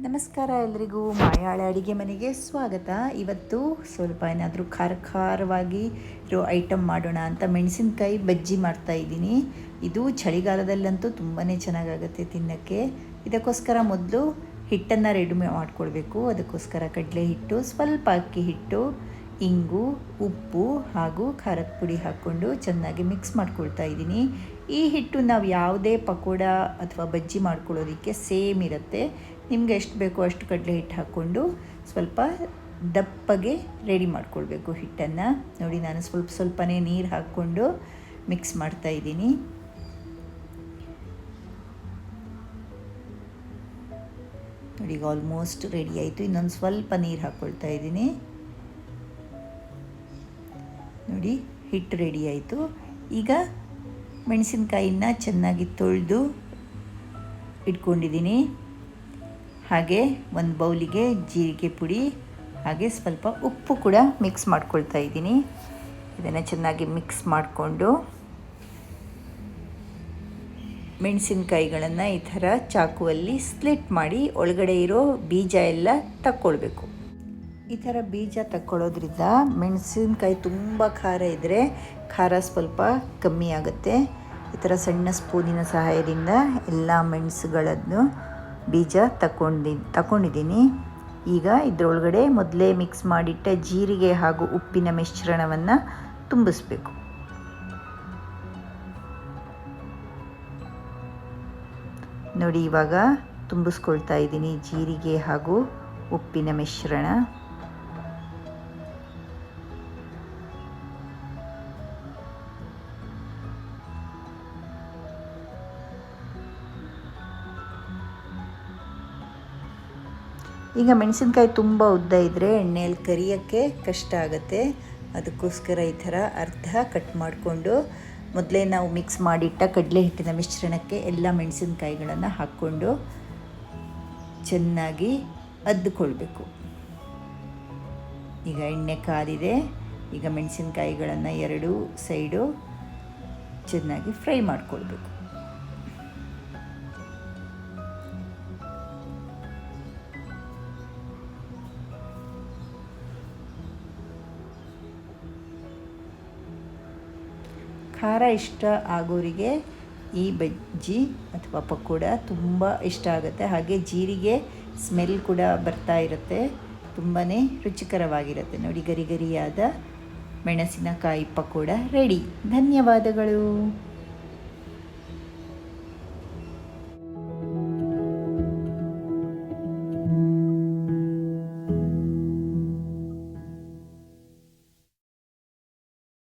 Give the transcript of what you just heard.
ನಮಸ್ಕಾರ ಎಲ್ರಿಗೂ ಮಾಯಾಳ ಅಡುಗೆ ಮನೆಗೆ ಸ್ವಾಗತ. ಇವತ್ತು ಸ್ವಲ್ಪ ಏನಾದರೂ ಖಾರವಾಗಿ ಇರೋ ಐಟಮ್ ಮಾಡೋಣ ಅಂತ ಮೆಣಸಿನ್ಕಾಯಿ ಬಜ್ಜಿ ಮಾಡ್ತಾಯಿದ್ದೀನಿ. ಇದು ಚಳಿಗಾಲದಲ್ಲಂತೂ ತುಂಬಾ ಚೆನ್ನಾಗಾಗುತ್ತೆ ತಿನ್ನೋಕ್ಕೆ. ಇದಕ್ಕೋಸ್ಕರ ಮೊದಲು ಹಿಟ್ಟನ್ನು ರೆಡಿ ಮಾಡ್ಕೊಳ್ಬೇಕು. ಅದಕ್ಕೋಸ್ಕರ ಕಡಲೆ ಹಿಟ್ಟು, ಸ್ವಲ್ಪ ಅಕ್ಕಿ ಹಿಟ್ಟು, ಇಂಗು, ಉಪ್ಪು ಹಾಗೂ ಖಾರದ ಪುಡಿ ಹಾಕ್ಕೊಂಡು ಚೆನ್ನಾಗಿ ಮಿಕ್ಸ್ ಮಾಡ್ಕೊಳ್ತಾ ಇದ್ದೀನಿ. ಈ ಹಿಟ್ಟು ನಾವು ಯಾವುದೇ ಪಕೋಡ ಅಥವಾ ಬಜ್ಜಿ ಮಾಡ್ಕೊಳ್ಳೋದಕ್ಕೆ ಸೇಮ್ ಇರುತ್ತೆ. ನಿಮಗೆ ಎಷ್ಟು ಬೇಕೋ ಅಷ್ಟು ಕಡಲೆ ಹಿಟ್ಟು ಹಾಕ್ಕೊಂಡು ಸ್ವಲ್ಪ ದಪ್ಪಗೆ ರೆಡಿ ಮಾಡ್ಕೊಳ್ಬೇಕು ಹಿಟ್ಟನ್ನು. ನೋಡಿ, ನಾನು ಸ್ವಲ್ಪನೇ ನೀರು ಹಾಕ್ಕೊಂಡು ಮಿಕ್ಸ್ ಮಾಡ್ತಾ ಇದ್ದೀನಿ. ನೋಡಿ, ಈಗ ಆಲ್ಮೋಸ್ಟ್ ರೆಡಿ ಆಯಿತು. ಇನ್ನೊಂದು ಸ್ವಲ್ಪ ನೀರು ಹಾಕ್ಕೊಳ್ತಾ ಇದ್ದೀನಿ. ನೋಡಿ, ಹಿಟ್ಟು ರೆಡಿ ಆಯಿತು. ಈಗ ಮೆಣಸಿನ್ಕಾಯಿನ ಚೆನ್ನಾಗಿ ತೊಳೆದು ಇಟ್ಕೊಂಡಿದ್ದೀನಿ. ಹಾಗೆ ಒಂದು ಬೌಲಿಗೆ ಜೀರಿಗೆ ಪುಡಿ ಹಾಗೆ ಸ್ವಲ್ಪ ಉಪ್ಪು ಕೂಡ ಮಿಕ್ಸ್ ಮಾಡ್ಕೊಳ್ತಾ ಇದ್ದೀನಿ. ಇದನ್ನು ಚೆನ್ನಾಗಿ ಮಿಕ್ಸ್ ಮಾಡಿಕೊಂಡು ಮೆಣಸಿನ್ಕಾಯಿಗಳನ್ನು ಈ ಥರ ಚಾಕುವಲ್ಲಿ ಸ್ಲಿಟ್ ಮಾಡಿ ಒಳಗಡೆ ಇರೋ ಬೀಜ ಎಲ್ಲ ತಕ್ಕೊಳ್ಬೇಕು. ಈ ಥರ ಬೀಜ ತಕ್ಕೊಳ್ಳೋದ್ರಿಂದ ಮೆಣಸಿನ್ಕಾಯಿ ತುಂಬ ಖಾರ ಇದ್ದರೆ ಖಾರ ಸ್ವಲ್ಪ ಕಮ್ಮಿ ಆಗುತ್ತೆ. ಈ ಥರ ಸಣ್ಣ ಸ್ಪೂನಿನ ಸಹಾಯದಿಂದ ಎಲ್ಲ ಮೆಣಸುಗಳನ್ನು ಬೀಜ ತಗೊಂಡಿದ್ದೀನಿ. ಈಗ ಇದರೊಳಗಡೆ ಮೊದಲೇ ಮಿಕ್ಸ್ ಮಾಡಿಟ್ಟ ಜೀರಿಗೆ ಹಾಗೂ ಉಪ್ಪಿನ ಮಿಶ್ರಣವನ್ನು ತುಂಬಿಸ್ಬೇಕು. ನೋಡಿ, ಇವಾಗ ತುಂಬಿಸ್ಕೊಳ್ತಾ ಇದ್ದೀನಿ ಜೀರಿಗೆ ಹಾಗೂ ಉಪ್ಪಿನ ಮಿಶ್ರಣ. ಈಗ ಮೆಣಸಿನ್ಕಾಯಿ ತುಂಬ ಉದ್ದ ಇದ್ದರೆ ಎಣ್ಣೆಯಲ್ಲಿ ಕರಿಯೋಕ್ಕೆ ಕಷ್ಟ ಆಗುತ್ತೆ. ಅದಕ್ಕೋಸ್ಕರ ಈ ಥರ ಅರ್ಧ ಕಟ್ ಮಾಡಿಕೊಂಡು ಮೊದಲೇ ನಾವು ಮಿಕ್ಸ್ ಮಾಡಿಟ್ಟ ಕಡಲೆ ಹಿಟ್ಟಿನ ಮಿಶ್ರಣಕ್ಕೆ ಎಲ್ಲ ಮೆಣಸಿನ್ಕಾಯಿಗಳನ್ನು ಹಾಕ್ಕೊಂಡು ಚೆನ್ನಾಗಿ ಅದ್ದುಕೊಳ್ಬೇಕು. ಈಗ ಎಣ್ಣೆ ಕಾದಿದೆ. ಈಗ ಮೆಣಸಿನ್ಕಾಯಿಗಳನ್ನು ಎರಡೂ ಸೈಡು ಚೆನ್ನಾಗಿ ಫ್ರೈ ಮಾಡಿಕೊಳ್ಬೇಕು. ಖಾರ ಇಷ್ಟ ಆಗೋರಿಗೆ ಈ ಬಜ್ಜಿ ಅಥವಾ ಪಕೋಡ ತುಂಬ ಇಷ್ಟ ಆಗುತ್ತೆ. ಹಾಗೆ ಜೀರಿಗೆ ಸ್ಮೆಲ್ ಕೂಡ ಬರ್ತಾ ಇರುತ್ತೆ. ತುಂಬಾ ರುಚಿಕರವಾಗಿರುತ್ತೆ. ನೋಡಿ, ಗರಿ ಗರಿಯಾದ ಮೆಣಸಿನಕಾಯಿ ಪಕೋಡ ರೆಡಿ. ಧನ್ಯವಾದಗಳು.